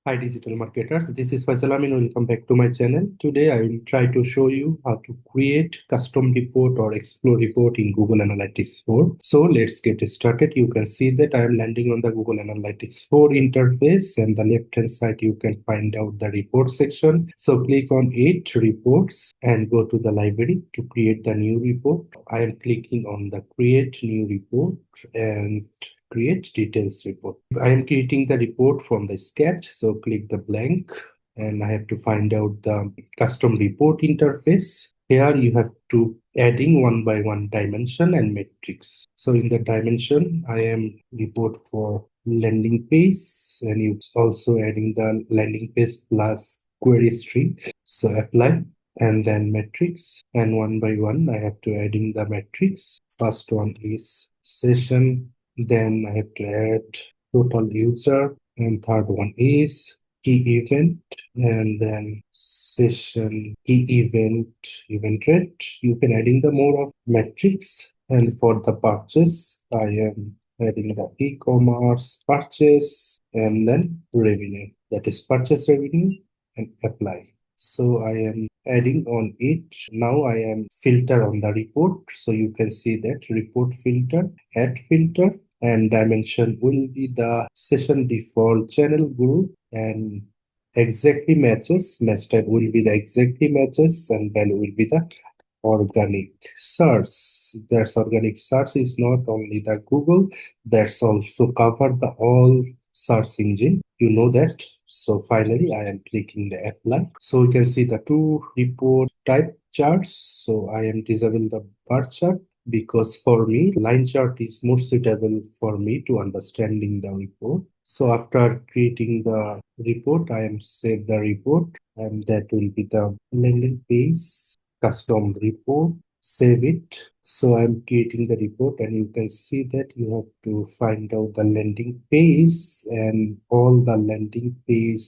Hi digital marketers, this is Faisal. Amin. Welcome back to my channel. Today I will try to show you how to create custom report or explore report in Google Analytics 4. So let's get started. You can see that I am landing on the Google Analytics 4 interface, and the left hand side you can find out the report section. So click on 8 reports and go to the library to create the new report. I am clicking on the create new report and create details report. I am creating the report from the sketch, so click the blank and I have to find out the custom report interface. Here you have to adding one by one dimension and metrics. So in the dimension, I am report for landing page, and it's also adding the landing page plus query string. So apply and then metrics, and one by one I have to adding the metrics. First one is session, then I have to add total user, and third one is key event, and then session key event rate. You can adding the more of metrics, and for the purchase I am adding the e-commerce purchase and then revenue, that is purchase revenue, and apply. So I am adding on it. Now I am filter on the report. So you can see that report filter, add filter, and dimension will be the session default channel group, and exactly matches, match type will be the exactly matches, and value will be the organic search. That's organic search is not only the Google, that's also cover the all search engine, you know that. So finally I am clicking the apply. So you can see the two report type charts. So I am disable the bar chart because for me line chart is more suitable for me to understanding the report. So after creating the report, I am save the report, and that will be the landing page custom report. Save it. So I'm creating the report, and you can see that you have to find out the landing page and all the landing page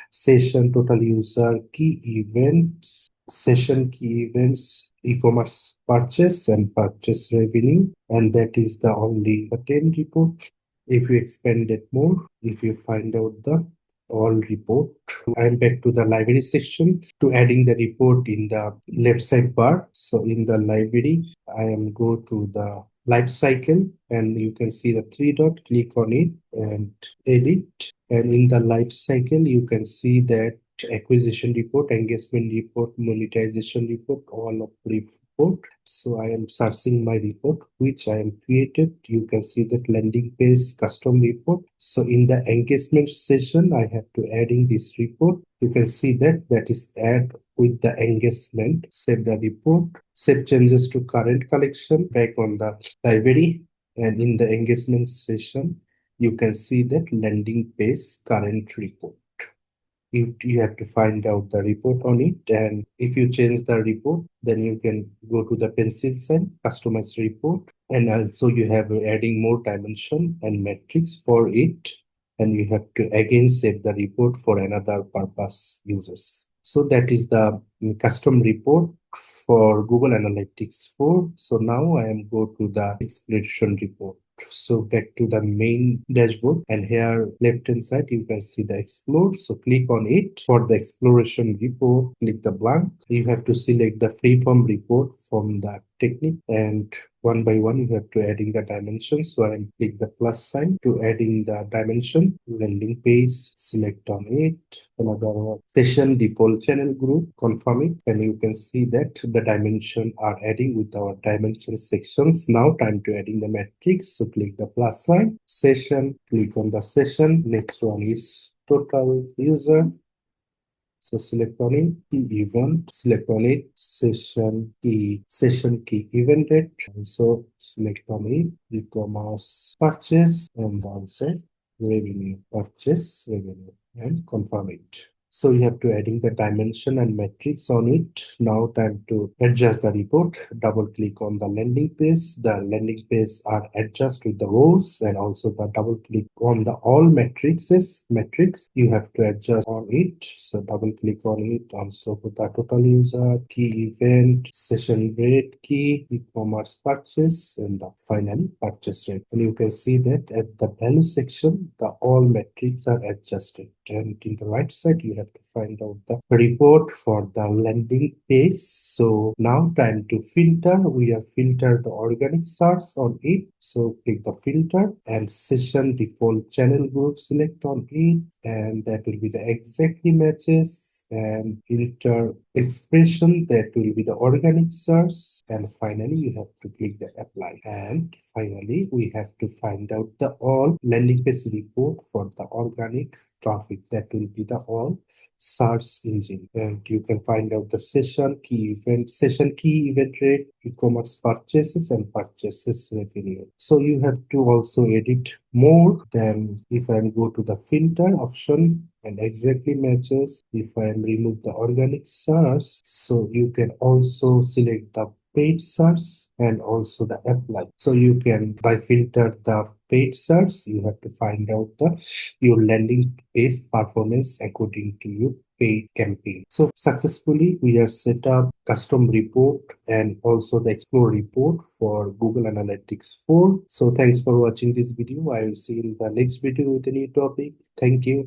session, total user, key events, session key events, e-commerce purchase and purchase revenue, and that is the only the 10 report. If you expand it more, if you find out the all report, I'm back to the library section to adding the report in the left side bar. So in the library, I am go to the life cycle, and you can see the three dot, click on it and edit. And in the life cycle, you can see that acquisition report, engagement report, monetization report, all of report. So I am searching my report which I am created. You can see that landing page custom report. So in the engagement session, I have to add in this report. You can see that that is add with the engagement. Save the report, save changes to current collection, back on the library, and in the engagement session you can see that landing page current report. You have to find out the report on it, and if you change the report, then you can go to the pencil sign, customize report, and also you have adding more dimension and metrics for it, and you have to again save the report for another purpose uses. So that is the custom report for Google Analytics 4. So now I am go to the exploration report. So back to the main dashboard, and here left hand side you can see the explore. So click on it. For the exploration report, click the blank. You have to select the freeform report from the technique, and one by one you have to adding the dimensions. So I click the plus sign to adding the dimension. Landing page, select on it. Another session default channel group, confirm it, and you can see that the dimension are adding with our dimension sections. Now time to adding the metrics. So click the plus sign, session, click on the session. Next one is total user. So select on it, key event, select on it, session key event date. Also select on it, e-commerce purchase, and also revenue, purchase revenue, and confirm it. So you have to adding the dimension and metrics on it. Now time to adjust the report. Double click on the landing page. The landing page are adjust with the rows, and also the double click on the all metrics. You have to adjust on it. So double click on it. Also put the total user, key event, session rate, key, e-commerce purchase, and the finally purchase rate. And you can see that at the value section, the all metrics are adjusted. and in the right side you have to find out the report for the landing page. So now time to filter. We have filtered the organic search on it. So click the filter and session default channel group, select on it, and that will be the exactly matches, and filter expression, that will be the organic search, and finally you have to click the apply. And finally we have to find out the all landing page report for the organic traffic, that will be the all search engine. And you can find out the session key event rate, e-commerce purchases, and purchases revenue. So you have to also edit more. Than if I go to the filter option and exactly matches, if I remove the organic search, so you can also select the paid search and also the apply. So you can, by filter the paid search, you have to find out the your landing page performance according to your paid campaign. So successfully we have set up custom report and also the explore report for Google Analytics 4. So thanks for watching this video. I will see you in the next video with a new topic. Thank you.